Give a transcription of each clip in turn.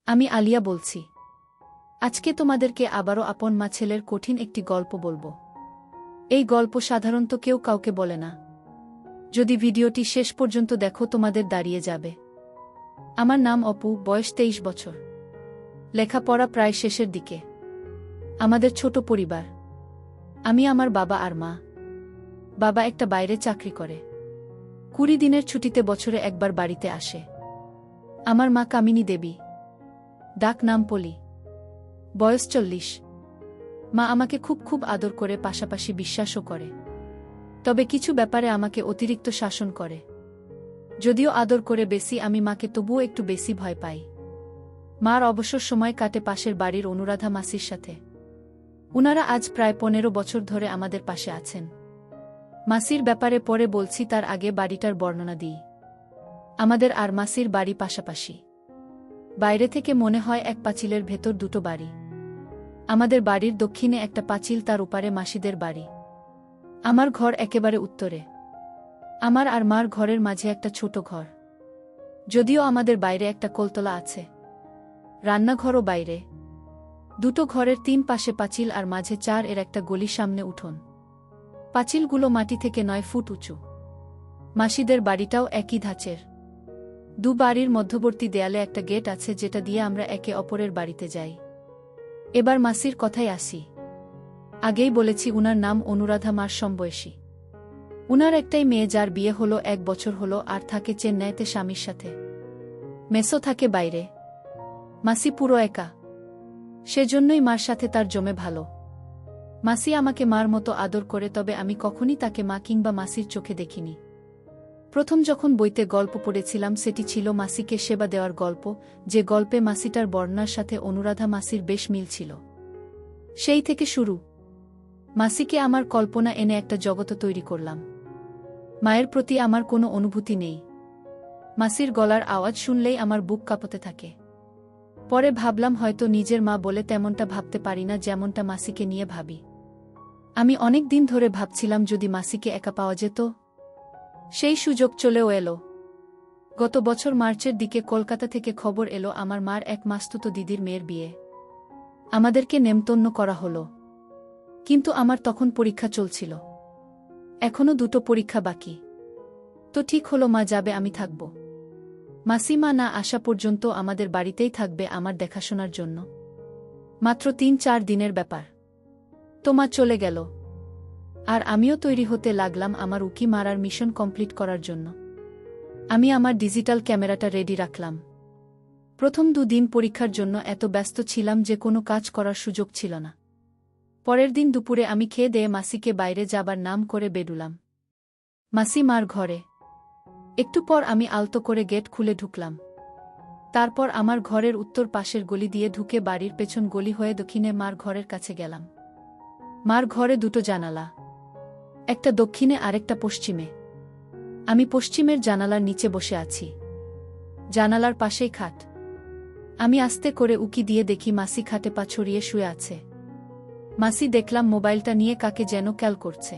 আমি আলিয়া বলছি। আজকে তোমাদেরকে আবারও আপন মা ছেলের কঠিন একটি গল্প বলবো। এই গল্প সাধারণত কেউ কাউকে বলে না। যদি ভিডিওটি শেষ পর্যন্ত দেখো তোমাদের দাঁড়িয়ে যাবে। আমার নাম অপু, বয়স 23 বছর। লেখাপড়া প্রায় শেষের দিকে। আমাদের ছোট পরিবার। আমি, আমার বাবা আর মা। বাবা একটা বাইরে চাকরি করে। 20 দিনের ছুটিতে বছরে একবার বাড়িতে আসে। আমার মা কামিনী দেবী, ডাক নাম পলি, বয়স 40। মা আমাকে খুব খুব আদর করে, পাশাপাশি বিশ্বাসও করে। তবে কিছু ব্যাপারে আমাকে অতিরিক্ত শাসন করে। যদিও আদর করে বেশি, আমি মাকে তবুও একটু বেশি ভয় পাই। মার অবসর সময় কাটে পাশের বাড়ির অনুরাধা মাসির সাথে। উনারা আজ প্রায় 15 বছর ধরে আমাদের পাশে আছেন। মাসির ব্যাপারে পরে বলছি, তার আগে বাড়িটার বর্ণনা দিই। আমাদের আর মাসির বাড়ি পাশাপাশি। বাইরে থেকে মনে হয় এক পাঁচিলের ভেতর দুটো বাড়ি। আমাদের বাড়ির দক্ষিণে একটা পাঁচিল, তার উপারে মাসিদের বাড়ি। আমার ঘর একেবারে উত্তরে। আমার আর মার ঘরের মাঝে একটা ছোট ঘর। যদিও আমাদের বাইরে একটা কোলতলা আছে। রান্নাঘরও বাইরে। দুটো ঘরের 3 পাশে পাঁচিল আর মাঝে 4 এর একটা গলি, সামনে উঠোন। পাঁচিলগুলো মাটি থেকে 9 ফুট উঁচু। মাসিদের বাড়িটাও একই ধাঁচের। দু বাড়ির মধ্যবর্তী দেয়ালে একটা গেট আছে, যেটা দিয়ে আমরা একে অপরের বাড়িতে যাই। এবার মাসির কথাই আসি। আগেই বলেছি, উনার নাম অনুরাধা, মার সমবয়সী। উনার একটাই মেয়ে, যার বিয়ে হলো 1 বছর হলো, আর থাকে চেন্নাইতে স্বামীর সাথে। মেসো থাকে বাইরে। মাসি পুরো একা। সেজন্যই মার সাথে তার জমে ভালো। মাসি আমাকে মার মতো আদর করে, তবে আমি কখনই তাকে মা কিংবা মাসির চোখে দেখিনি। প্রথম যখন বইতে গল্প পড়েছিলাম, সেটি ছিল মাসিকে সেবা দেওয়ার গল্প, যে গল্পে মাসিটার বর্ণনার সাথে অনুরাধা মাসির বেশ মিল ছিল। সেই থেকে শুরু। মাসিকে আমার কল্পনা এনে একটা জগৎ তৈরি করলাম। মায়ের প্রতি আমার কোনো অনুভূতি নেই। মাসির গলার আওয়াজ শুনলেই আমার বুক কাঁপতে থাকে। পরে ভাবলাম, হয়তো নিজের মা বলে তেমনটা ভাবতে পারি না, যেমনটা মাসিকে নিয়ে ভাবি। আমি অনেক দিন ধরে ভাবছিলাম, যদি মাসিকে একা পাওয়া যেত। সেই সুযোগ চলেও এলো। গত বছর মার্চের দিকে কলকাতা থেকে খবর এলো, আমার মার এক মাসতুতো দিদির মেয়ের বিয়ে। আমাদেরকে নেমন্তন্ন করা হলো। কিন্তু আমার তখন পরীক্ষা চলছিল। এখনো 2টো পরীক্ষা বাকি। তো ঠিক হলো, মা যাবে, আমি থাকব। মাসিমা না আসা পর্যন্ত আমাদের বাড়িতেই থাকবে আমার দেখাশোনার জন্য। মাত্র 3-4 দিনের ব্যাপার। তো মা চলে গেল। আর আমিও তৈরি হতে লাগলাম আমার উকি মারার মিশন কমপ্লিট করার জন্য। আমি আমার ডিজিটাল ক্যামেরাটা রেডি রাখলাম। প্রথম 2 দিন পরীক্ষার জন্য এত ব্যস্ত ছিলাম যে কোনো কাজ করার সুযোগ ছিল না। পরের দিন দুপুরে আমি খেয়ে দিয়ে মাসিকে বাইরে যাবার নাম করে বেরুলাম। মাসি মার ঘরে। একটু পর আমি আলতো করে গেট খুলে ঢুকলাম। তারপর আমার ঘরের উত্তর পাশের গলি দিয়ে ঢুকে বাড়ির পেছন গলি হয়ে দক্ষিণে মার ঘরের কাছে গেলাম। মার ঘরে 2টো জানালা। একটা দক্ষিণে, আরেকটা পশ্চিমে। আমি পশ্চিমের জানালার নিচে বসে আছি। জানালার পাশেই খাট। আমি আস্তে করে উকি দিয়ে দেখি মাসি খাটে পা ছড়িয়ে শুয়ে আছে। মাসি দেখলাম মোবাইলটা নিয়ে কাকে যেন ক্যাল করছে।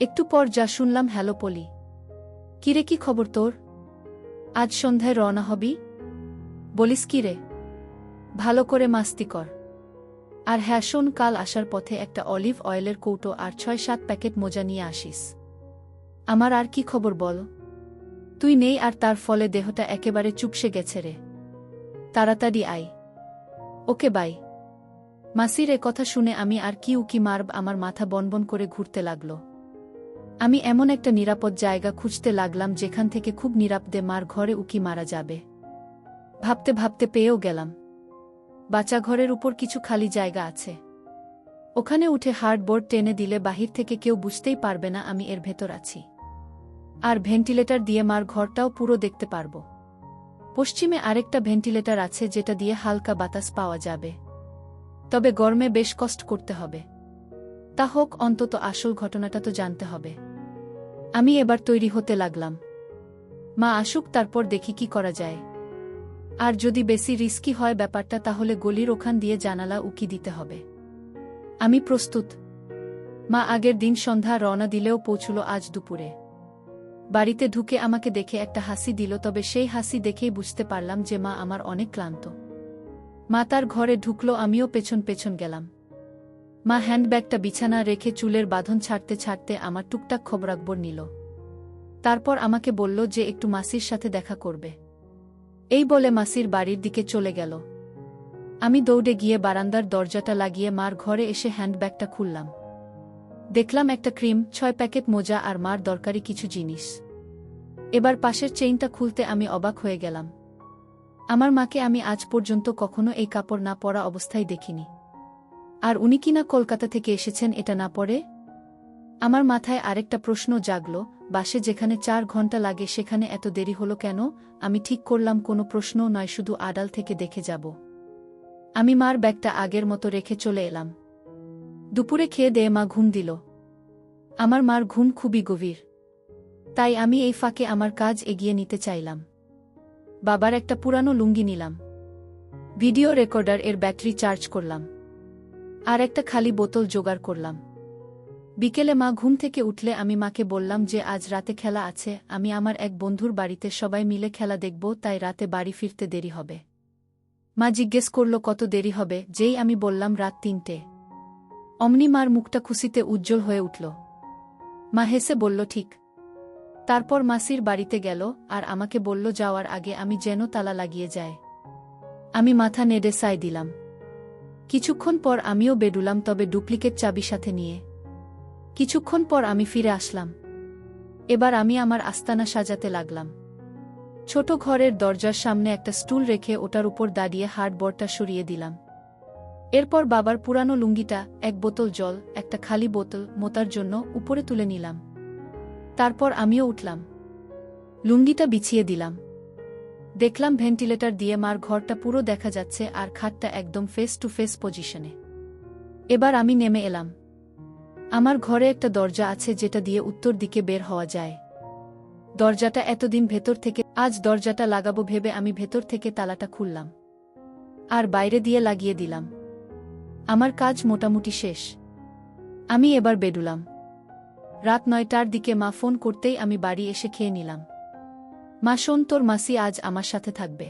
একটু পর যা শুনলাম, হ্যালো পলি, কিরে, কি খবর তোর? আজ সন্ধ্যায় রওনা হবি? বলিস কি রে? ভালো করে মাস্তি কর। আর হ্যাঁ শোন, কাল আসার পথে একটা অলিভ অয়েলের কৌটো আর 6-7 প্যাকেট মোজা নিয়ে আসিস। আমার আর কি খবর বল? তুই নেই, আর তার ফলে দেহটা একেবারে চুপসে গেছে রে। তাড়াতাড়ি আয়। ওকে, বাই। মাসির এ কথা শুনে আমি আর কি উকি মারব, আমার মাথা বনবন করে ঘুরতে লাগল। আমি এমন একটা নিরাপদ জায়গা খুঁজতে লাগলাম, যেখান থেকে খুব নিরাপদে মার ঘরে উকি মারা যাবে। ভাবতে ভাবতে পেয়েও গেলাম। বাচ্চা ঘরের উপর কিছু খালি জায়গা আছে। ওখানে উঠে হার্ডবোর্ড টেনে দিলে বাহির থেকে কেউ বুঝতেই পারবে না আমি এর ভেতর আছি। আর ভেন্টিলেটর দিয়ে মার ঘরটাও পুরো দেখতে পারব। পশ্চিমে আরেকটা ভেন্টিলেটর আছে, যেটা দিয়ে হালকা বাতাস পাওয়া যাবে। তবে গরমে বেশ কষ্ট করতে হবে। তা হোক, অন্তত আসল ঘটনাটা তো জানতে হবে। আমি এবার তৈরি হতে লাগলাম। মা আসুক, তারপর দেখি কি করা যায়। আর যদি বেশি রিস্কি হয় ব্যাপারটা, তাহলে গলির ওখান দিয়ে জানালা উকি দিতে হবে। আমি প্রস্তুত। মা আগের দিন সন্ধ্যা রওনা দিলেও পৌঁছল আজ দুপুরে। বাড়িতে ঢুকে আমাকে দেখে একটা হাসি দিল, তবে সেই হাসি দেখেই বুঝতে পারলাম যে মা আমার অনেক ক্লান্ত। মা তার ঘরে ঢুকলো, আমিও পেছন পেছন গেলাম। মা হ্যান্ডব্যাগটা বিছানা রেখে চুলের বাঁধন ছাড়তে ছাড়তে আমার টুকটাক খবরাখবর নিল। তারপর আমাকে বলল যে একটু মাসির সাথে দেখা করবে। এই বলে মাসির বাড়ির দিকে চলে গেল। আমি দৌড়ে গিয়ে বারান্দার দরজাটা লাগিয়ে মার ঘরে এসে হ্যান্ডব্যাগটা খুললাম। দেখলাম একটা ক্রিম, 6 প্যাকেট মোজা আর মার দরকারি কিছু জিনিস। এবার পাশের চেইনটা খুলতে আমি অবাক হয়ে গেলাম। আমার মাকে আমি আজ পর্যন্ত কখনো এই কাপড় না পরা অবস্থায় দেখিনি। আর উনি কিনা কলকাতা থেকে এসেছেন এটা না পরে? আমার মাথায় আরেকটা প্রশ্ন জাগল, বাসে যেখানে 4 ঘন্টা লাগে সেখানে এত দেরি হলো কেন? আমি ঠিক করলাম কোনো প্রশ্নও নয়, শুধু আড়াল থেকে দেখে যাব। আমি মার ব্যাগটা আগের মতো রেখে চলে এলাম। দুপুরে খেয়ে দেয়ে মা ঘুম দিল। আমার মার ঘুম খুবই গভীর, তাই আমি এই ফাঁকে আমার কাজ এগিয়ে নিতে চাইলাম। বাবার একটা পুরানো লুঙ্গি নিলাম, ভিডিও রেকর্ডার এর ব্যাটারি চার্জ করলাম, আর একটা খালি বোতল জোগাড় করলাম। বিকেলে মা ঘুম থেকে উঠলে আমি মাকে বললাম যে আজ রাতে খেলা আছে, আমি আমার এক বন্ধুর বাড়িতে সবাই মিলে খেলা দেখব, তাই রাতে বাড়ি ফিরতে দেরি হবে। মা জিজ্ঞেস করল কত দেরি হবে, যেই আমি বললাম রাত 3টে। অমনি মার মুখটা খুশিতে উজ্জ্বল হয়ে উঠল। মা হেসে বলল ঠিক। তারপর মাসির বাড়িতে গেল আর আমাকে বলল যাওয়ার আগে আমি যেন তালা লাগিয়ে যায়। আমি মাথা নেড়ে সায় দিলাম। কিছুক্ষণ পর আমিও বেডুলাম, তবে ডুপ্লিকেট চাবি সাথে নিয়ে। কিছুক্ষণ পর আমি ফিরে আসলাম। এবার আমি আমার আস্তানা সাজাতে লাগলাম। ছোট ঘরের দরজার সামনে একটা স্টুল রেখে ওটার উপর দাঁড়িয়ে হার্ডবোর্ডটা সরিয়ে দিলাম। এরপর বাবার পুরানো লুঙ্গিটা, এক বোতল জল, একটা খালি বোতল মোতার জন্য উপরে তুলে নিলাম। তারপর আমিও উঠলাম, লুঙ্গিটা বিছিয়ে দিলাম। দেখলাম ভেন্টিলেটর দিয়ে মার ঘরটা পুরো দেখা যাচ্ছে আর খাটটা একদম ফেস টু ফেস পজিশনে। এবার আমি নেমে এলাম। আমার ঘরে একটা দরজা আছে যেটা দিয়ে উত্তর দিকে বের হওয়া যায়। দরজাটা এতদিন ভেতর থেকে, আজ দরজাটা লাগাবো ভেবে আমি ভেতর থেকে তালাটা খুললাম আর বাইরে দিয়ে লাগিয়ে দিলাম। আমার কাজ মোটামুটি শেষ। আমি এবার বেডুলাম। রাত 9টার দিকে মা ফোন করতেই আমি বাড়ি এসে খেয়ে নিলাম। মা শোন, তোর মাসি আজ আমার সাথে থাকবে,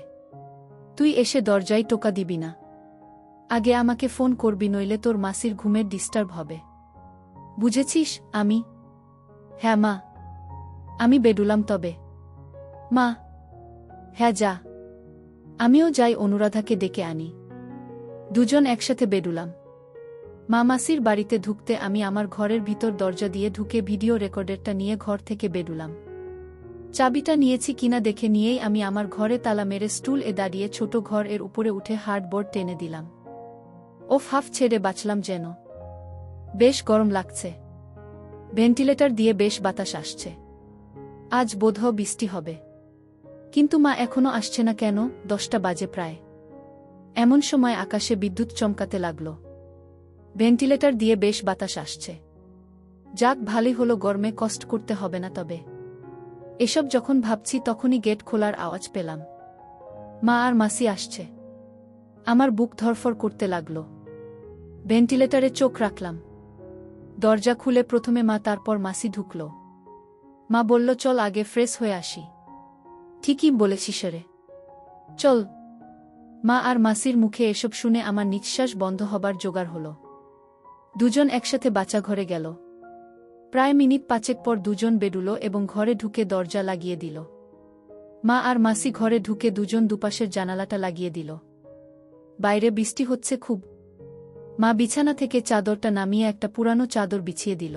তুই এসে দরজায় টোকা দিবি না। আগে আমাকে ফোন করবি, নইলে তোর মাসির ঘুমের ডিস্টার্ব হবে, বুঝেছিস? আমি হ্যাঁ মা। আমি বেডুলাম তবে। মা হ্যাঁ যা। আমিও যাই, অনুরাধাকে ডেকে আনি। দুজন একসাথে বেডুলাম। মা মাসির বাড়িতে ঢুকতে আমি আমার ঘরের ভিতর দরজা দিয়ে ঢুকে ভিডিও রেকর্ডারটা নিয়ে ঘর থেকে বেডুলাম। চাবিটা নিয়েছি কিনা দেখে নিয়েই আমি আমার ঘরে তালা মেরে স্টুল এ দাঁড়িয়ে ছোট ঘর এর উপরে উঠে হার্ডবোর্ড টেনে দিলাম। ওফ, হাফ ছেড়ে বাঁচলাম যেন। বেশ গরম লাগছে, ভেন্টিলেটর দিয়ে বেশ বাতাস আসছে। আজ বোধহয় বৃষ্টি হবে। কিন্তু মা এখনো আসছে না কেন? 10টা বাজে প্রায়। এমন সময় আকাশে বিদ্যুৎ চমকাতে লাগল। ভেন্টিলেটর দিয়ে বেশ বাতাস আসছে। যাক, ভালোই হলো, গরমে কষ্ট করতে হবে না। তবে এসব যখন ভাবছি তখনই গেট খোলার আওয়াজ পেলাম। মা আর মাসি আসছে। আমার বুক ধরফর করতে লাগল। ভেন্টিলেটরে চোখ রাখলাম। দরজা খুলে প্রথমে মা, তারপর মাসি ঢুকল। মা বলল চল আগে ফ্রেশ হয়ে আসি। ঠিকই বলেছিস রে, চল। মা আর মাসির মুখে এসব শুনে আমার নিঃশ্বাস বন্ধ হবার জোগাড় হল। দুজন একসাথে বাচ্চা ঘরে গেল। প্রায় মিনিট 5 পর দুজন বেডুলো এবং ঘরে ঢুকে দরজা লাগিয়ে দিল। মা আর মাসি ঘরে ঢুকে দুজন দুপাশের জানালাটা লাগিয়ে দিল। বাইরে বৃষ্টি হচ্ছে খুব। মা বিছানা থেকে চাদরটা নামিয়ে একটা পুরানো চাদর বিছিয়ে দিল।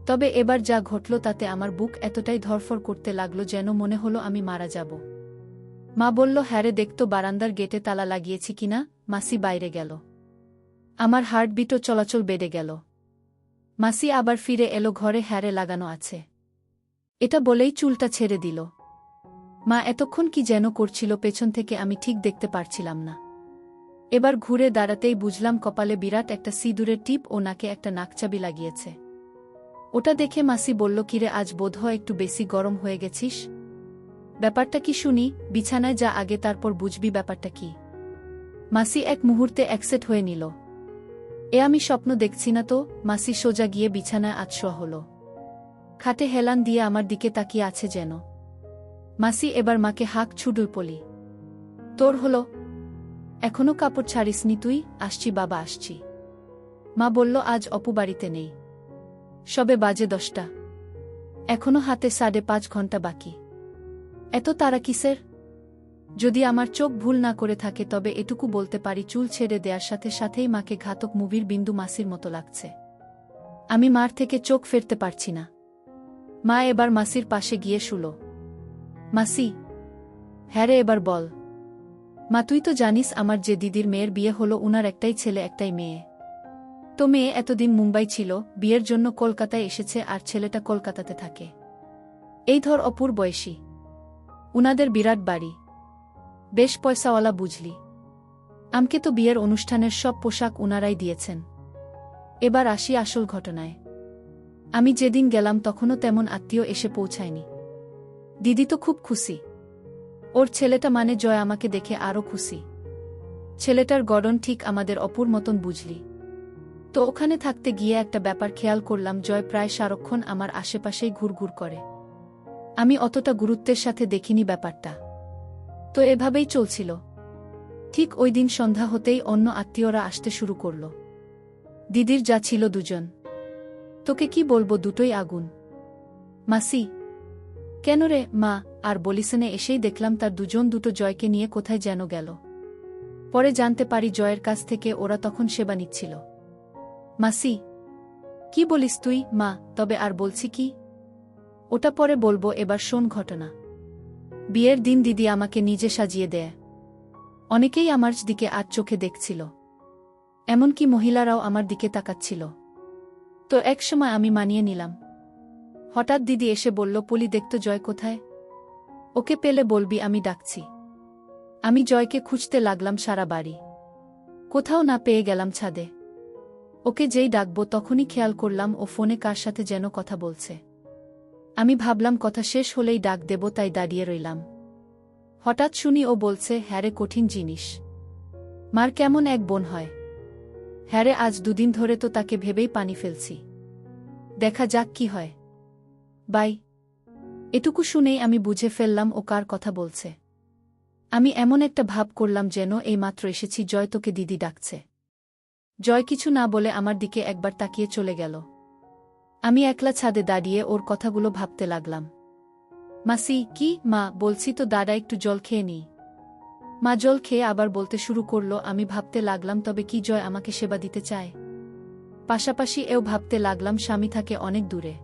তবে এবার যা ঘটল তাতে আমার বুক এতটাই ধরফর করতে লাগলো যেন মনে হলো আমি মারা যাব। মা বলল, হ্যারে দেখতো বারান্দার গেটে তালা লাগিয়েছি কিনা। মাসি বাইরে গেল। আমার হার্টবিটও চলাচল বেড়ে গেল। মাসি আবার ফিরে এলো ঘরে, হ্যারে লাগানো আছে। এটা বলেই চুলটা ছেড়ে দিল। মা এতক্ষণ কি যেন করছিল পেছন থেকে, আমি ঠিক দেখতে পারছিলাম না। এবার ঘুরে দাঁড়াতেই বুঝলাম কপালে বিরাট একটা সিঁদুরের টিপ ও নাকে একটা নাকচাবি লাগিয়েছে। ওটা দেখে মাসি বলল, কিরে আজ বোধহয় একটু বেশি গরম হয়ে গেছিস। ব্যাপারটা কি শুনি, বিছানায় যা আগে, তারপর বুঝবি ব্যাপারটা কি। মাসি এক মুহূর্তে একসেট হয়ে নিল। এ আমি স্বপ্ন দেখছি না তো? মাসি সোজা গিয়ে বিছানায় আছড়া হল। খাটে হেলান দিয়ে আমার দিকে তাকিয়ে আছে যেন। মাসি এবার মাকে হাঁক ছুডুল পলি, তোর হলো? এখনো কাপড় ছাড়িসনি তুই? আসছি বাবা, আসছি। মা বলল, আজ অপু বাড়িতে নেই। সবে বাজে 10টা, এখনো হাতে 5.5 ঘন্টা বাকি। এত তারা কিসের? যদি আমার চোখ ভুল না করে থাকে তবে এটুকু বলতে পারি, চুল ছেড়ে দেওয়ার সাথে সাথেই মাকে ঘাতক মুভির বিন্দু মাসির মতো লাগছে। আমি মার থেকে চোখ ফেরতে পারছি না। মা এবার মাসির পাশে গিয়ে শুল। মাসি। হ্যাঁ রে, এবার বল। মা, তুই তো জানিস আমার যে দিদির মেয়ের বিয়ে হলো, উনার একটাই ছেলে একটাই মেয়ে। তো মেয়ে এতদিন মুম্বাই ছিল, বিয়ের জন্য কলকাতায় এসেছে, আর ছেলেটা কলকাতাতে থাকে। এই ধর অপুর বয়সী। উনাদের বিরাট বাড়ি, বেশ পয়সাওয়ালা বুঝলি। আমকে তো বিয়ের অনুষ্ঠানের সব পোশাক উনারাই দিয়েছেন। এবার আসি আসল ঘটনায়। আমি যেদিন গেলাম তখনও তেমন আত্মীয় এসে পৌঁছায়নি। দিদি তো খুব খুশি। ওর ছেলেটা মানে জয় আমাকে দেখে আরও খুশি। ছেলেটার গড়ন ঠিক আমাদের অপুর মতন বুঝলি। তো ওখানে থাকতে গিয়ে একটা ব্যাপার খেয়াল করলাম, জয় প্রায় সারাক্ষণ আমার আশেপাশেই ঘুরঘুর করে। আমি অতটা গুরুত্বের সাথে দেখিনি ব্যাপারটা। তো এভাবেই চলছিল। ঠিক ওই দিন সন্ধ্যা হতেই অন্য আত্মীয়রা আসতে শুরু করল। দিদির যা ছিল 2 জন। তোকে কি বলবো, দুটোই আগুন। মাসি। কেন রে? মা। আর বলিসনে এসেই দেখলাম তার 2 জন দুটো জয়কে নিয়ে কোথায় যেন গেল। পরে জানতে পারি জয়ের কাছ থেকে ওরা তখন সেবা নিচ্ছিল। মাসি। কি বলিস তুই? মা, তবে আর বলছি কি? ওটা পরে বলবো, এবার শোন ঘটনা। বিয়ের দিন দিদি আমাকে নিজে সাজিয়ে দেয়। অনেকেই আমার দিকে আজ চোখে দেখছিল, এমনকি মহিলারাও আমার দিকে তাকাচ্ছিল। তো একসময় আমি মানিয়ে নিলাম। হঠাৎ দিদি এসে বলল, পলি দেখতো জয় কোথায়? ওকে পেলে বলবি আমি ডাকছি। আমি জয়কে খুঁজতে লাগলাম সারা বাড়ি, কোথাও না পেয়ে গেলাম ছাদে। ওকে যেই ডাকবো তখনই খেয়াল করলাম ও ফোনে কার সাথে যেন কথা বলছে। আমি ভাবলাম কথা শেষ হলেই ডাক দেব, তাই দাঁড়িয়ে রইলাম। হঠাৎ শুনি ও বলছে, হ্যারে কঠিন জিনিস। মার কেমন এক বোন হয়। হ্যারে আজ 2 দিন ধরে তো তাকে ভেবেই পানি ফেলছি। দেখা যাক কি হয়। বাই। এটুকু শুনেই আমি বুঝে ফেললাম ও কার কথা বলছে। আমি এমন একটা ভাব করলাম যেন এই মাত্র এসেছি, জয় তোকে দিদি ডাকছে। জয় কিছু না বলে আমার দিকে একবার তাকিয়ে চলে গেল। আমি একলা ছাদে দাঁড়িয়ে ওর কথাগুলো ভাবতে লাগলাম। মাসি। কি? মা, বলছি তো দাদা একটু জল খেয়ে নিই। মা জল খেয়ে আবার বলতে শুরু করল। আমি ভাবতে লাগলাম, তবে কি জয় আমাকে সেবা দিতে চায়? পাশাপাশি এও ভাবতে লাগলাম, স্বামী থাকে অনেক দূরে,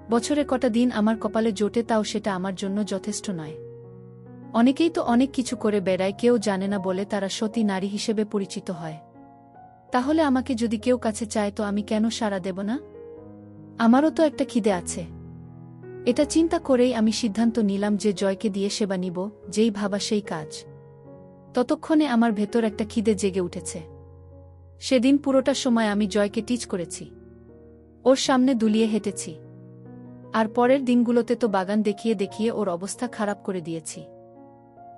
বছরে কটা দিন আমার কপালে জোটে, তাও সেটা আমার জন্য যথেষ্ট নয়। অনেকেই তো অনেক কিছু করে বেড়ায়, কেউ জানে না বলে তারা সতী নারী হিসেবে পরিচিত হয়। তাহলে আমাকে যদি কেউ কাছে চায় তো আমি কেন সাড়া দেব না? আমারও তো একটা খিদে আছে। এটা চিন্তা করেই আমি সিদ্ধান্ত নিলাম যে জয়কে দিয়ে সেবা নিব, যেই ভাবা সেই কাজ। ততক্ষণে আমার ভেতর একটা খিদে জেগে উঠেছে। সেদিন পুরোটা সময় আমি জয়কে টিচ করেছি, ওর সামনে দুলিয়ে হেঁটেছি। আর পরের দিনগুলোতে তো বাগান দেখিয়ে দেখিয়ে ওর অবস্থা খারাপ করে দিয়েছি।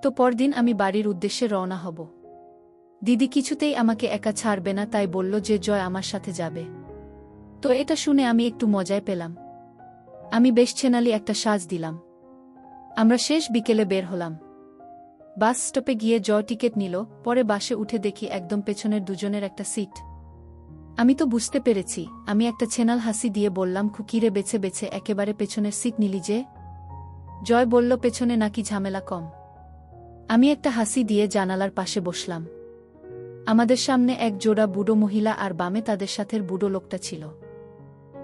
তো পরদিন আমি বাড়ির উদ্দেশ্যে রওনা হব। দিদি কিছুতেই আমাকে একা ছাড়বে না, তাই বলল যে জয় আমার সাথে যাবে। তো এটা শুনে আমি একটু মজায় পেলাম। আমি বেশ ছেনালি একটা সাজ দিলাম। আমরা শেষ বিকেলে বের হলাম। বাস স্টপে গিয়ে জয় টিকিট নিল। পরে বাসে উঠে দেখি একদম পেছনের 2 জনের একটা সিট। আমি তো বুঝতে পেরেছি। আমি একটা ছেনাল হাসি দিয়ে বললাম, খুকিরে বেছে বেছে একেবারে পেছনের সিট নিলি যে? জয় বলল, পেছনে নাকি ঝামেলা কম। আমি একটা হাসি দিয়ে জানালার পাশে বসলাম। আমাদের সামনে এক জোড়া বুড়ো মহিলা আর বামে তাদের সাথের বুড়ো লোকটা ছিল।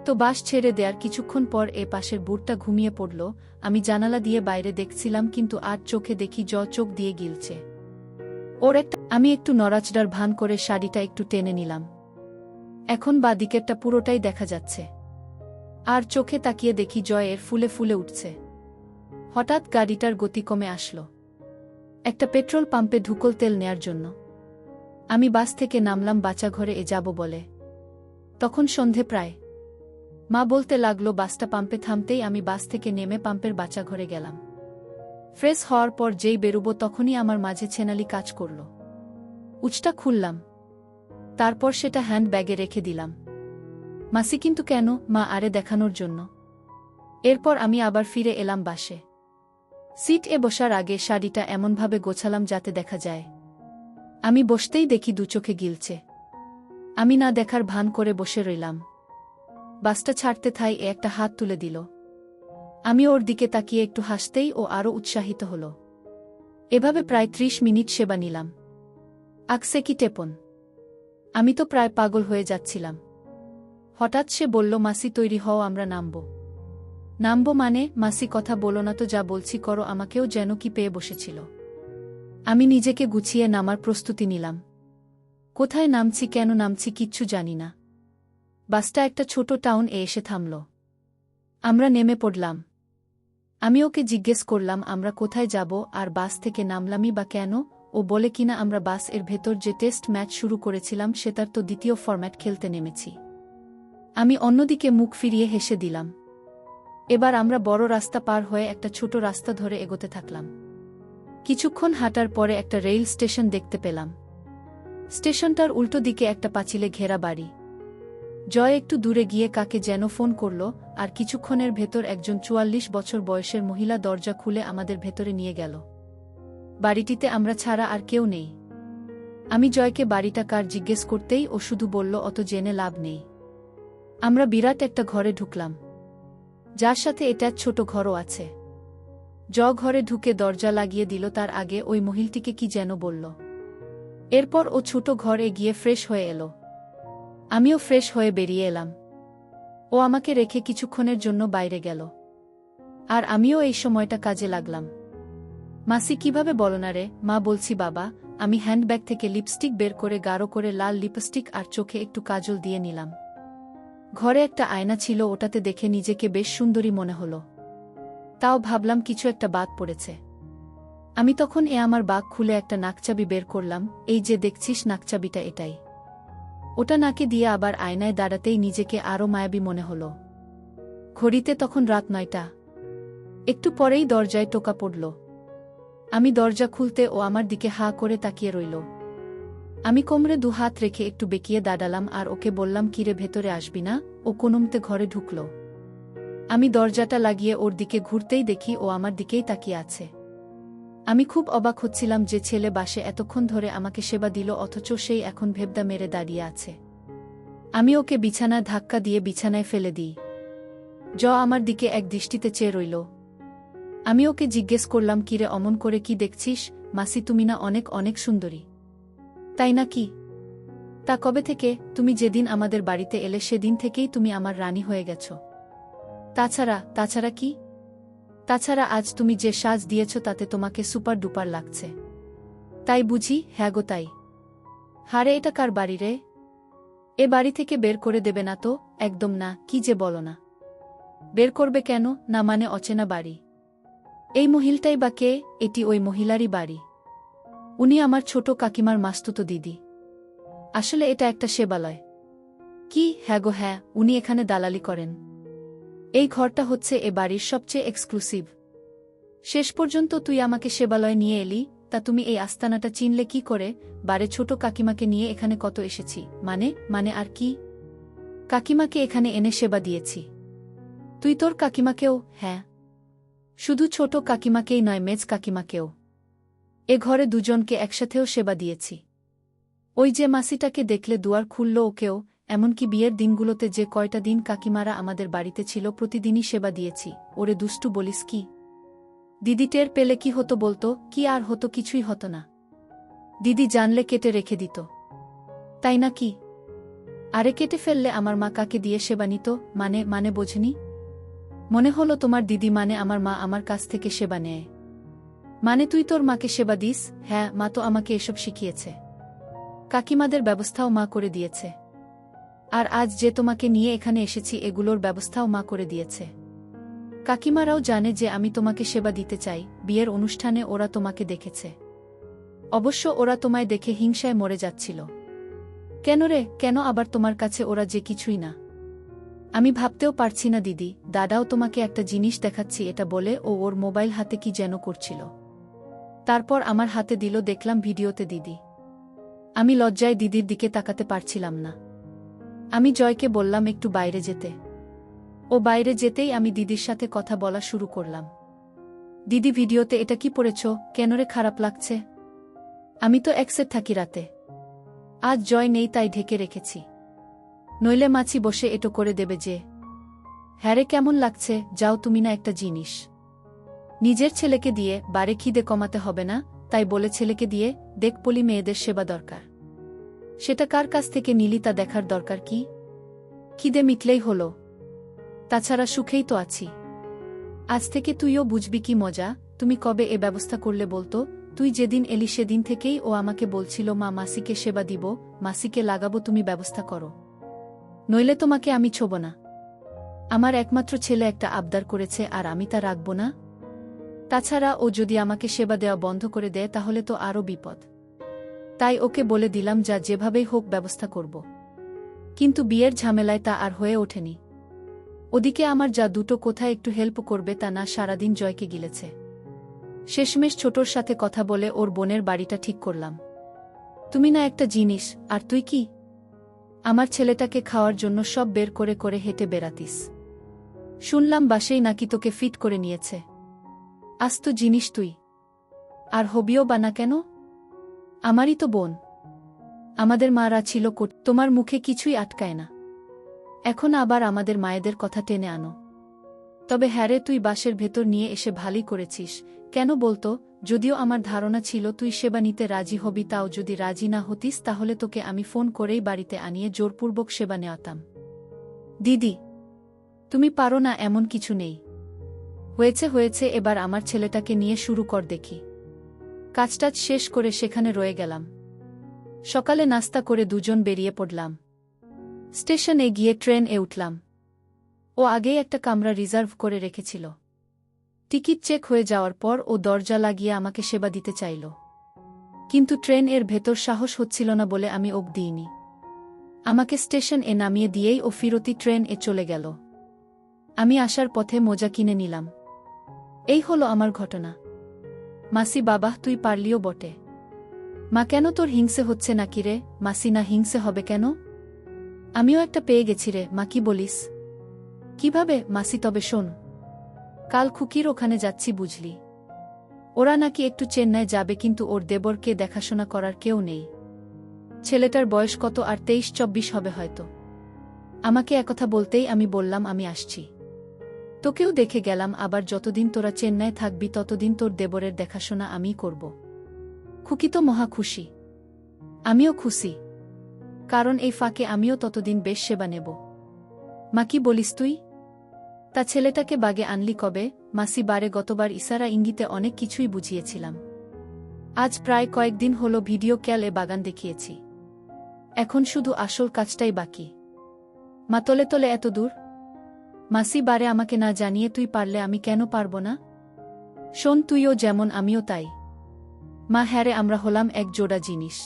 তো বাস ছেড়ে দেওয়ার কিছুক্ষণ পর এ পাশের বুড়টা ঘুমিয়ে পড়ল। আমি জানালা দিয়ে বাইরে দেখছিলাম, কিন্তু আর চোখে দেখি জয় চোখ দিয়ে গিলছে। আমি একটু নড়াচড়ার ভান করে শাড়িটা একটু টেনে নিলাম। এখন বাঁ দিকেরটা পুরোটাই দেখা যাচ্ছে। আর চোখে তাকিয়ে দেখি জয়ের ফুলে ফুলে উঠছে। হঠাৎ গাড়িটার গতি কমে আসলো একটা পেট্রোল পাম্পে ধুকল তেল নেয়ার জন্য। আমি বাস থেকে নামলাম বাচ্চাঘরে যাব বলে। তখন সন্ধে প্রায়। মা বলতে লাগলো বাসটা পাম্পে থামতেই আমি বাস থেকে নেমে পাম্পের বাচ্চাঘরে গেলাম। ফ্রেশ হওয়ার পর যেই বেরুব তখনই আমার মাঝে ছেনালি কাজ করল। উচটা খুললাম, তারপর সেটা হ্যান্ড ব্যাগে রেখে দিলাম। মাসি। কিন্তু কেন? মা। আরে দেখানোর জন্য। এরপর আমি আবার ফিরে এলাম বাসে। সিট এ বসার আগে শাড়িটা এমনভাবে গোছালাম যাতে দেখা যায় আমি বসতেই দেখি দু চোখে গিলছে। আমি না দেখার ভান করে বসে রইলাম। বাসটা ছাড়তে থাই এ একটা হাত তুলে দিল। আমি ওর দিকে তাকিয়ে একটু হাসতেই ও আরও উৎসাহিত হল। এভাবে প্রায় ৩০ মিনিট সেবা নিলাম। আকসে কি টেপন। আমি তো প্রায় পাগল হয়ে যাচ্ছিলাম। হঠাৎ সে বলল, মাসি তৈরি হও, আমরা নামব। নামব মানে? মাসি কথা বলো না তো, যা বলছি করো। আমাকেও যেন কি পেয়ে বসেছিল। আমি নিজেকে গুছিয়ে নামার প্রস্তুতি নিলাম। কোথায় নামছি, কেন নামছি কিচ্ছু জানি না। বাসটা একটা ছোট টাউন এসে থামল। আমরা নেমে পড়লাম। আমি ওকে জিজ্ঞেস করলাম আমরা কোথায় যাব আর বাস থেকে নামলামই বা কেন। ও বলে কিনা আমরা বাস এর ভেতর যে টেস্ট ম্যাচ শুরু করেছিলাম সেটার তো দ্বিতীয় ফরম্যাট খেলতে নেমেছি। আমি অন্যদিকে মুখ ফিরিয়ে হেসে দিলাম। এবার আমরা বড় রাস্তা পার হয়ে একটা ছোট রাস্তা ধরে এগোতে থাকলাম। কিছুক্ষণ হাঁটার পরে একটা রেল স্টেশন দেখতে পেলাম। স্টেশনটার উল্টো দিকে একটা পাঁচিলে ঘেরা বাড়ি। জয় একটু দূরে গিয়ে কাকে যেন ফোন করল, আর কিছুক্ষণের ভেতর একজন ৪৪ বছর বয়সের মহিলা দরজা খুলে আমাদের ভেতরে নিয়ে গেল। বাড়িটিতে আমরা ছাড়া আর কেউ নেই। আমি জয়কে বাড়িটা কার জিজ্ঞেস করতেই ও শুধু বলল, অত জেনে লাভ নেই। আমরা বিরাট একটা ঘরে ঢুকলাম, যার সাথে এটা ছোট ঘরও আছে। ঘরে ঢুকে দরজা লাগিয়ে দিল, তার আগে ওই মহিলাটিকে কি যেন বলল। এরপর ও ছোট ঘরে গিয়ে ফ্রেশ হয়ে এলো। আমিও ফ্রেশ হয়ে বেরিয়ে এলাম। ও আমাকে রেখে কিছুক্ষণের জন্য বাইরে গেল, আর আমিও এই সময়টা কাজে লাগলাম। মাসি কিভাবে বলো না রে? মা বলছি বাবা। আমি হ্যান্ডব্যাগ থেকে লিপস্টিক বের করে গাঢ় করে লাল লিপস্টিক আর চোখে একটু কাজল দিয়ে নিলাম। ঘরে একটা আয়না ছিল, ওটাতে দেখে নিজেকে বেশ সুন্দরী মনে হলো। তাও ভাবলাম কিছু একটা বাদ পড়েছে। আমি তখন আমার বাগ খুলে একটা নাকচাবি বের করলাম। এই যে দেখছিস নাকচাবিটা, এটাই। ওটা নাকে দিয়ে আবার আয়নায় দাঁড়াতেই নিজেকে আরও মায়াবী মনে হলো। ঘড়িতে তখন রাত ৯টা। একটু পরেই দরজায় টোকা পড়ল। আমি দরজা খুলতে ও আমার দিকে হা করে তাকিয়ে রইল। আমি কোমরে ২ হাত রেখে একটু বেঁকিয়ে দাঁড়ালাম আর ওকে বললাম, কিরে ভেতরে আসবি না? ও কোনোমতে ঘরে ঢুকল। আমি দরজাটা লাগিয়ে ওর দিকে ঘুরতেই দেখি ও আমার দিকেই তাকিয়ে আছে। আমি খুব অবাক হচ্ছিলাম যে ছেলে বাসে এতক্ষণ ধরে আমাকে সেবা দিল, অথচ সেই এখন ভেবদা মেরে দাঁড়িয়ে আছে। আমি ওকে বিছানায় ধাক্কা দিয়ে বিছানায় ফেলে দিই। আমার দিকে এক দৃষ্টিতে চেয়ে রইল। আমি ওকে জিজ্ঞেস করলাম, কিরে অমন করে কি দেখছিস? মাসি তুমি না অনেক অনেক সুন্দরী, তাই না কি? তা কবে থেকে? তুমি যেদিন আমাদের বাড়িতে এলে সেদিন থেকেই তুমি আমার রানী হয়ে গেছ। তাছাড়া কি? তাছাড়া আজ তুমি যে সাজ দিয়েছ তাতে তোমাকে সুপার ডুপার লাগছে। তাই বুঝি? হ্যাঁ গো তাই। হারে এটা কার বাড়ি রে? এ বাড়ি থেকে বের করে দেবে না তো? একদম না। কি যে বলো না। বের করবে কেন? না মানে অচেনা বাড়ি। এই মহিলাটাই বা কে? এটি ওই মহিলারই বাড়ি। উনি আমার ছোট কাকিমার মাস্তুতো দিদি। আসলে এটা একটা সেবালয়। কি? হ্যাঁ গো হ্যাঁ, উনি এখানে দালালি করেন। এই ঘরটা হচ্ছে এ বাড়ির সবচেয়ে এক্সক্লুসিভ। শেষ পর্যন্ত তুই আমাকে সেবালয় নিয়ে এলি, তা তুমি এই আস্তানাটা চিনলে কি করে? বারে ছোট কাকিমাকে নিয়ে এখানে কত এসেছি। মানে আর কি? কাকিমাকে এখানে এনে সেবা দিয়েছি। তুই তোর কাকিমাকেও? হ্যাঁ, শুধু ছোট কাকিমাকেই নয়, মেজ কাকিমাকেও। এ ঘরে দুজনকে একসাথেও সেবা দিয়েছি। ওই যে মাসিটাকে দেখলে দুয়ার খুলল, ওকেও। এমনকি বিয়ের দিনগুলোতে যে কয়টা দিন কাকিমারা আমাদের বাড়িতে ছিল প্রতিদিনই সেবা দিয়েছি। ওরে দুষ্টু বলিস কি? দিদি টের পেলে কি হতো বলতো? কি আর হতো? কিছুই হতো না। দিদি জানলে কেটে রেখে দিত। তাই না কি? আরে কেটে ফেললে আমার মা কাকে দিয়ে সেবা নিত? মানে বোঝনি? মনে হলো তোমার দিদি মানে আমার মা আমার কাছ থেকে সেবা নেয়। মানে তুই তোর মাকে সেবা দিস? হ্যাঁ, মা তো আমাকে এসব শিখিয়েছে। কাকিমাদের ব্যবস্থাও মা করে দিয়েছে। আর আজ যে তোমাকে নিয়ে এখানে এসেছি এগুলোর ব্যবস্থাও মা করে দিয়েছে। কাকিমারাও জানে যে আমি তোমাকে সেবা দিতে চাই। বিয়ের অনুষ্ঠানে ওরা তোমাকে দেখেছে। অবশ্য ওরা তোমায় দেখে হিংসায় মরে যাচ্ছিল। কেন রে? কেন আবার? তোমার কাছে ওরা যে কিছুই না। আমি ভাবতেও পারছি না দিদি। দাদাও তোমাকে একটা জিনিস দেখাচ্ছি, এটা বলে ও ওর মোবাইল হাতে কি যেন করছিল। তারপর আমার হাতে দিল, দেখলাম ভিডিওতে দিদি। আমি লজ্জায় দিদির দিকে তাকাতে পারছিলাম না। আমি জয়কে বললাম একটু বাইরে যেতে। ও বাইরে যেতেই আমি দিদির সাথে কথা বলা শুরু করলাম। দিদি ভিডিওতে এটা কি পড়েছ? কেন রে? খারাপ লাগছে? আমি তো একসেট থাকি রাতে। আজ জয় নেই তাই ঢেকে রেখেছি। নইলে মাছি বসে এটো করে দেবে যে। হ্যারে কেমন লাগছে, যাও তুমি না একটা জিনিস। নিজের ছেলেকে দিয়ে বারে খিদে কমাতে হবে না, তাই বলে ছেলেকে দিয়ে দেখপলি মেয়েদের সেবা দরকার। সেটা কার কাছ থেকে নিলি তা দেখার দরকার কি? খিদে মিটলেই হলো। তাছাড়া সুখেই তো আছি। আজ থেকে তুইও বুঝবি কি মজা। তুমি কবে এ ব্যবস্থা করলে বলতো? তুই যেদিন এলি সেদিন থেকেই ও আমাকে বলছিল মা মাসিকে সেবা দিব, মাসিকে লাগাবো, তুমি ব্যবস্থা করো, নইলে তোমাকে আমি ছোব না। আমার একমাত্র ছেলে একটা আবদার করেছে আর আমি তা রাখব না? তাছাড়া ও যদি আমাকে সেবা দেওয়া বন্ধ করে দেয় তাহলে তো আরও বিপদ। তাই ওকে বলে দিলাম যা যেভাবেই হোক ব্যবস্থা করব। কিন্তু বিয়ের ঝামেলায় তা আর হয়ে ওঠেনি। ওদিকে আমার যা দুটো কোথায় একটু হেল্প করবে তা না, সারাদিন জয়কে গিলেছে। শেষমেশ ছোটর সাথে কথা বলে ওর বোনের বাড়িটা ঠিক করলাম। তুমি না একটা জিনিস, আর তুই কি? আমার ছেলেটাকে খাওয়ার জন্য সব বের করে করে হেঁটে বেড়াতিস। শুনলাম বাসেই নাকি তোকে ফিট করে নিয়েছে। আস্ত জিনিস তুই। আর হবিও বা না কেন? আমারই তো বোন। আমাদের মারা ছিল তোমার মুখে কিছুই আটকায় না। এখন আবার আমাদের মায়েদের কথা টেনে আনো। তবে হ্যারে, তুই বাসের ভেতর নিয়ে এসে ভালোই করেছিস। কেন বলতো? যদিও আমার ধারণা ছিল তুই সেবা নিতে রাজি হবি, তাও যদি রাজি না হতিস তাহলে তোকে আমি ফোন করেই বাড়িতে আনিয়ে জোরপূর্বক সেবা নেওয়াতাম। দিদি, তুমি পারো না এমন কিছু নেই। হয়েছে হয়েছে, এবার আমার ছেলেটাকে নিয়ে শুরু কর দেখি। কাজটাজ শেষ করে সেখানে রয়ে গেলাম। সকালে নাস্তা করে দুজন বেরিয়ে পড়লাম। স্টেশনে গিয়ে ট্রেন এ উঠলাম। ও আগেই একটা কামরা রিজার্ভ করে রেখেছিল। টিকিট চেক হয়ে যাওয়ার পর ও দরজা লাগিয়ে আমাকে সেবা দিতে চাইল, কিন্তু ট্রেন এর ভেতর সাহস হচ্ছিল না বলে আমি ওকে দিইনি। আমাকে স্টেশন এ নামিয়ে দিয়েই ও ফিরতি ট্রেন এ চলে গেল। আমি আসার পথে মোজা কিনে নিলাম। এই হলো আমার ঘটনা। মাসি, বাবা তুই পারলিও বটে। মা, কেন তোর হিংসে হচ্ছে নাকি রে? মাসি, না হিংসে হবে কেন? আমিও একটা পেয়ে গেছি রে। মা, কি বলিস? কিভাবে? মাসি, তবে শোন, কাল খুকির ওখানে যাচ্ছি বুঝলি। ওরা নাকি একটু চেন্নাই যাবে, কিন্তু ওর দেবরকে দেখাশোনা করার কেউ নেই। ছেলেটার বয়স কত আর 23-24 হবে হয়তো। আমাকে একথা বলতেই আমি বললাম আমি আসছি। তোকেও দেখে গেলাম, আবার যতদিন তোরা চেন্নাই থাকবি ততদিন তোর দেবরের দেখাশোনা আমিই করব। খুকি তো মহা খুশি। আমিও খুশি, কারণ এই ফাঁকে আমিও ততদিন বেশ সেবা নেব। মা, কি বলিস তুই? তা ছেলেটাকে বাগে আনলি কবে? মাসি, বারে গতবার ইশারা ইঙ্গিতে অনেক কিছুই বুঝিয়েছিলাম। আজ প্রায় কয়েকদিন হলো ভিডিও ক্যাল এ বাগান দেখিয়েছি। এখন শুধু আসল কাজটাই বাকি। মা, তলে তলে এত দূর? মাসি, বারে আমাকে না জানিয়ে তুই পারলে আমি কেন পারব না? শোন, তুইও যেমন আমিও তাই। মা, হ্যারে, আমরা হলাম এক জোড়া জিনিস।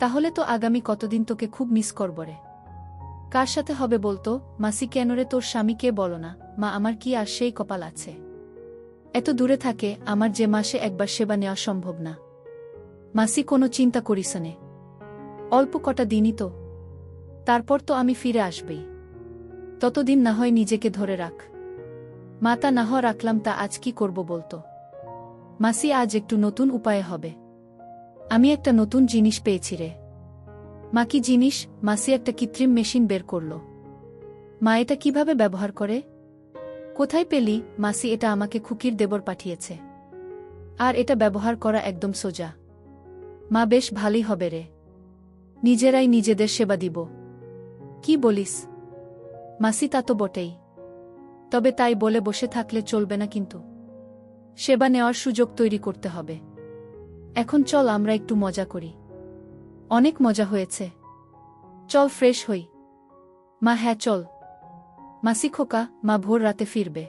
তাহলে তো আগামী কতদিন তোকে খুব মিস করব রে। কার সাথে হবে বলতো? মাসি, কেন রে? তোর স্বামীকে বলো না। মা, আমার কি আর সেই কপাল আছে? এত দূরে থাকে, আমার যে মাসে একবার সেবা নেওয়া সম্ভব না। মাসি, কোনো চিন্তা করিস নে। অল্প কটা দিনই তো, তারপর তো আমি ফিরে আসবেই। ততদিন না হয় নিজেকে ধরে রাখ। মা, তা না হয় রাখলাম, তা আজ কি করব বলতো? মাসি, আজ একটু নতুন উপায়ে হবে। আমি একটা নতুন জিনিস পেয়েছি রে। মা, কি জিনিস? মাসি একটা কৃত্রিম মেশিন বের করল। মা, এটা কিভাবে ব্যবহার করে? কোথায় পেলি? মাসি, এটা আমাকে খুকির দেবর পাঠিয়েছে। আর এটা ব্যবহার করা একদম সোজা। মা, বেশ ভালোই হবে রে। নিজেরাই নিজেদের সেবা দিব। কি বলিস? মাসি, তা তো বটেই। তবে তাই বলে বসে থাকলে চলবে না, কিন্তু সেবা নেওয়ার সুযোগ তৈরি করতে হবে। এখন চল আমরা একটু মজা করি। অনেক মজা হয়েছে, চল ফ্রেশ হই। মা, হ্যাঁ চল। মাসি, খোকা, মা ভোর রাতে ফিরবে।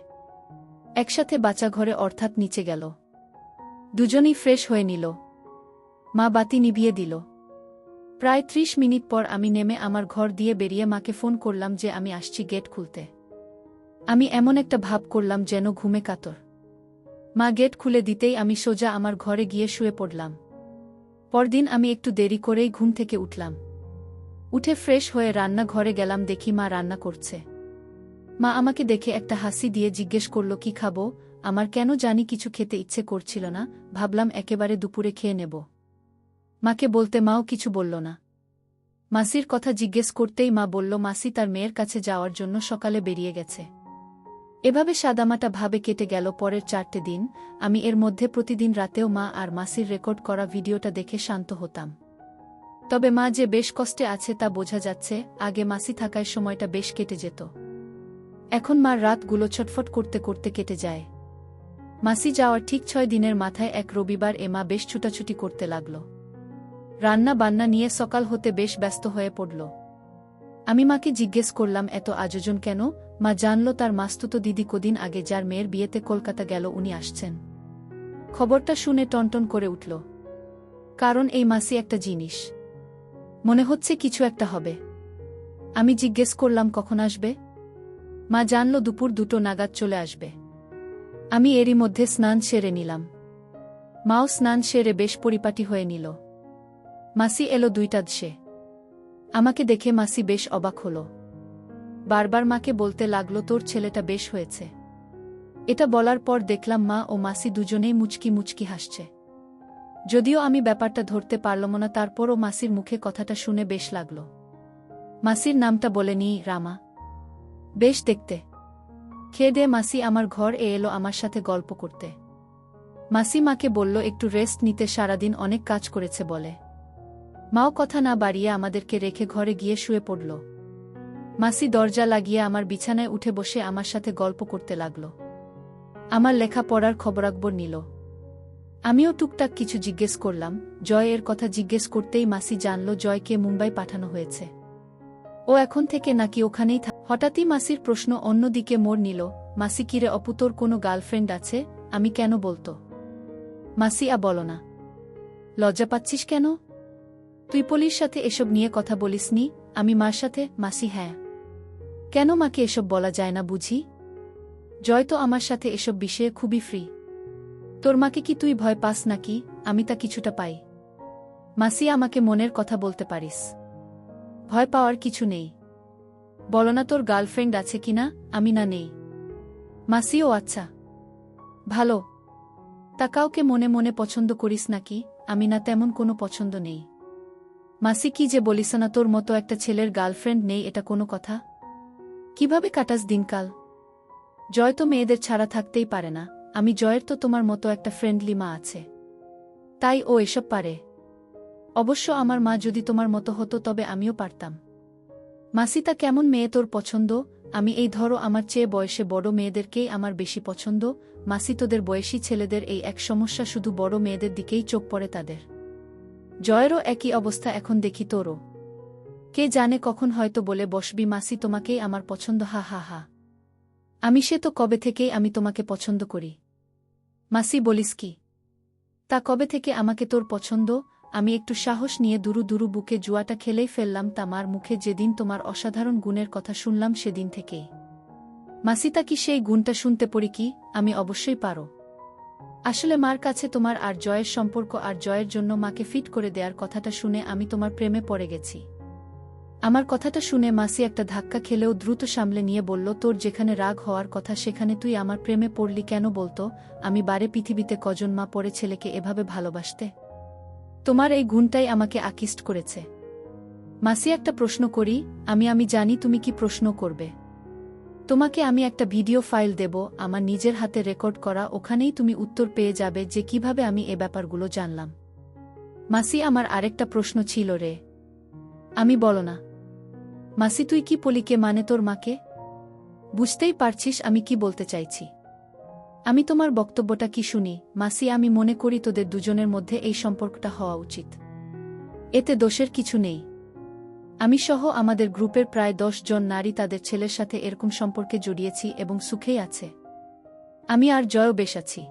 একসাথে বাচ্চা ঘরে অর্থাৎ নিচে গেল। দুজনেই ফ্রেশ হয়ে নিল। মা বাতি নিভিয়ে দিল। প্রায় 30 মিনিট পর আমি নেমে আমার ঘর দিয়ে বেরিয়ে মাকে ফোন করলাম যে আমি আসছি গেট খুলতে। আমি এমন একটা ভাব করলাম যেন ঘুমে কাতর। মা গেট খুলে দিতেই আমি সোজা আমার ঘরে গিয়ে শুয়ে পড়লাম। পরদিন আমি একটু দেরি করেই ঘুম থেকে উঠলাম। উঠে ফ্রেশ হয়ে রান্না ঘরে গেলাম, দেখি মা রান্না করছে। মা আমাকে দেখে একটা হাসি দিয়ে জিজ্ঞেস করল, কি খাবো? আমার কেন জানি কিছু খেতে ইচ্ছে করছিল না, ভাবলাম একেবারে দুপুরে খেয়ে নেব। মাকে বলতে মাও কিছু বলল না। মাসির কথা জিজ্ঞেস করতেই মা বলল মাসি তার মেয়ের কাছে যাওয়ার জন্য সকালে বেরিয়ে গেছে। এভাবে সাদামাটা ভাবে কেটে গেল পরের 4টে দিন। আমি এর মধ্যে প্রতিদিন রাতেও মা আর মাসির রেকর্ড করা ভিডিওটা দেখে শান্ত হতাম। তবে মা যে বেশ কষ্টে আছে তা বোঝা যাচ্ছে। আগে মাসি থাকায় সময়টা বেশ কেটে যেত, এখন মার রাতগুলো ছটফট করতে করতে কেটে যায়। মাসি যাওয়ার ঠিক 6 দিনের মাথায় এক রবিবার মা বেশ ছুটাছুটি করতে লাগল। রান্না বান্না নিয়ে সকাল হতে বেশ ব্যস্ত হয়ে পড়ল। আমি মাকে জিজ্ঞেস করলাম এত আয়োজন কেন? মা জানল তার মাস্তুতো দিদি কদিন আগে যার মেয়ের বিয়েতে কলকাতা গেল উনি আসছেন। খবরটা শুনে টনটন করে উঠল, কারণ এই মাসি একটা জিনিস, মনে হচ্ছে কিছু একটা হবে। আমি জিজ্ঞেস করলাম কখন আসবে? মা জানল দুপুর 2টো নাগাদ চলে আসবে। আমি এরই মধ্যে স্নান সেরে নিলাম। মাও স্নান সেরে বেশ পরিপাটি হয়ে নিল। মাসি এলো 2টা দেশে। আমাকে দেখে মাসি বেশ অবাক হল। বারবার মাকে বলতে লাগলো তোর ছেলেটা বেশ হয়েছে। এটা বলার পর দেখলাম মা ও মাসি দুজনেই মুচকি মুচকি হাসছে। যদিও আমি ব্যাপারটা ধরতে পারলাম না, তারপরও মাসির মুখে কথাটা শুনে বেশ লাগল। মাসির নামটা বলেনি, রামা। বেশ দেখতে। খেয়ে দে মাসি আমার ঘর এলো আমার সাথে গল্প করতে। মাসি মাকে বলল একটু রেস্ট নিতে, সারাদিন অনেক কাজ করেছে বলে। মাও কথা না বাড়িয়ে আমাদেরকে রেখে ঘরে গিয়ে শুয়ে পড়ল। মাসি দরজা লাগিয়ে আমার বিছানায় উঠে বসে আমার সাথে গল্প করতে লাগল। আমার লেখাপড়ার খবরাখবর নিল। আমিও টুকটাক কিছু জিজ্ঞেস করলাম। জয় এর কথা জিজ্ঞেস করতেই মাসি জানল জয়কে মুম্বাই পাঠানো হয়েছে। ও এখন থেকে নাকি ওখানেই হঠাৎই মাসির প্রশ্ন অন্যদিকে মোড় নিল। মাসি কিরে অপু, তোর কোনো গার্লফ্রেন্ড আছে? আমি কেন বলতো? মাসি বলো না। লজ্জা পাচ্ছিস কেন? তুই পলির সাথে এসব নিয়ে কথা বলিসনি? আমি মার সাথে। মাসি হ্যাঁ। কেন মাকে এসব বলা যায় না বুঝি? জয় তো আমার সাথে এসব বিষয়ে খুবই ফ্রি। তোর মাকে কি তুই ভয় পাস নাকি? আমি তা কিছুটা পাই। মাসি আমাকে মনের কথা বলতে পারিস, ভয় পাওয়ার কিছু নেই। বলো না তোর গার্লফ্রেন্ড আছে কিনা? আমি না নেই। মাসিও আচ্ছা, ভালো। তা কাউকে মনে মনে পছন্দ করিস নাকি? আমি না, তেমন কোনো পছন্দ নেই। মাসি কি যে বলিস না, তোর মতো একটা ছেলের গার্লফ্রেন্ড নেই এটা কোনো কথা? কিভাবে কাটাস দিনকাল? জয় তো মেয়েদের ছাড়া থাকতেই পারে না। আমি জয়ের তো তোমার মতো একটা ফ্রেন্ডলি মা আছে, তাই ও এসব পারে। অবশ্য আমার মা যদি তোমার মতো হতো তবে আমিও পারতাম। মাসি তা কেমন মেয়ে তোর পছন্দ? আমি এই ধরো আমার চেয়ে বয়সে বড় মেয়েদেরকেই আমার বেশি পছন্দ। মাসি তোদের বয়সী ছেলেদের এই এক সমস্যা, শুধু বড় মেয়েদের দিকেই চোখ পড়ে তাদের। জয়েরও একই অবস্থা এখন দেখি তোরও। কে জানে কখন হয়তো বলে বসবি মাসি তোমাকেই আমার পছন্দ। হা হা হা। আমি সে তো কবে থেকেই আমি তোমাকে পছন্দ করি। মাসি বলিস কি? তা কবে থেকে আমাকে তোর পছন্দ? আমি একটু সাহস নিয়ে দুরু দুরু বুকে জুয়াটা খেলেই ফেললাম তামার মুখে। যেদিন তোমার অসাধারণ গুণের কথা শুনলাম সেদিন থেকেই। মাসি তা কি সেই গুণটা শুনতে পড়ি কি? আমি অবশ্যই পারো। আসলে মার কাছে তোমার আর জয়ের সম্পর্ক আর জয়ের জন্য মাকে ফিট করে দেওয়ার কথাটা শুনে আমি তোমার প্রেমে পড়ে গেছি। আমার কথাটা শুনে মাসি একটা ধাক্কা খেলেও দ্রুত সামলে নিয়ে বলল, তোর যেখানে রাগ হওয়ার কথা সেখানে তুই আমার প্রেমে পড়লি কেন বলতো? আমি বারে পৃথিবীতে কজন মা পড়ে ছেলেকে এভাবে ভালোবাসতে? তোমার এই গুণটাই আমাকে আকৃষ্ট করেছে। মাসি একটা প্রশ্ন করি? আমি জানি তুমি কি প্রশ্ন করবে। তোমাকে আমি একটা ভিডিও ফাইল দেব আমার নিজের হাতে রেকর্ড করা, ওখানেই তুমি উত্তর পেয়ে যাবে যে কিভাবে আমি এ ব্যাপারগুলো জানলাম। মাসি আমার আরেকটা প্রশ্ন ছিল রে। আমি বলো না। মাসি তুই কি পলিকে মানে তোর মাকে? বুঝতেই পারছিস আমি কি বলতে চাইছি। আমি তোমার বক্তব্যটা কি শুনি মাসি? আমি মনে করি তোদের দুজনের মধ্যে এই সম্পর্কটা হওয়া উচিত। এতে দোষের কিছু নেই। আমি সহ আমাদের গ্রুপের প্রায় 10 জন নারী তাদের ছেলের সাথে এরকম সম্পর্কে জড়িয়েছি এবং সুখেই আছে। আমি আর জয়ও বেশ আছি।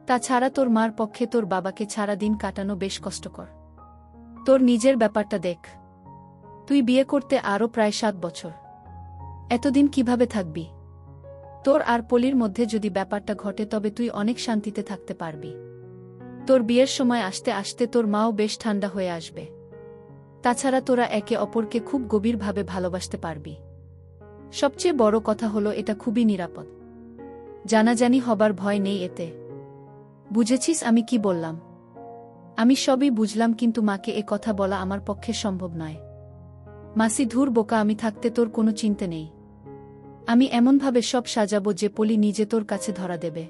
তাছাড়া তোর মার পক্ষে তোর বাবাকে ছাড়া দিন কাটানো বেশ কষ্টকর। তোর নিজের ব্যাপারটা দেখ। তুই বিয়ে করতে আরও প্রায় 7 বছর। এতদিন কিভাবে থাকবি? তোর আর পলির মধ্যে যদি ব্যাপারটা ঘটে তবে তুই অনেক শান্তিতে থাকতে পারবি। তোর বিয়ের সময় আসতে আসতে তোর মাও বেশ ঠান্ডা হয়ে আসবে। তাছাড়া তোরা একে অপরকে খুব গভীরভাবে ভালোবাসতে পারবি। সবচেয়ে বড় কথা হলো এটা খুবই নিরাপদ। জানাজানি হবার ভয় নেই এতে। বুঝেছিস আমি কি বললাম? আমি সবই বুঝলাম, কিন্তু মাকে এ কথা বলা আমার পক্ষে সম্ভব নয়। মাসি, ধুর বোকা, আমি থাকতে তোর কোনো চিন্তা নেই। আমি এমনভাবে সব সাজাবো যে পলি নিজে তোর কাছে ধরা দেবে।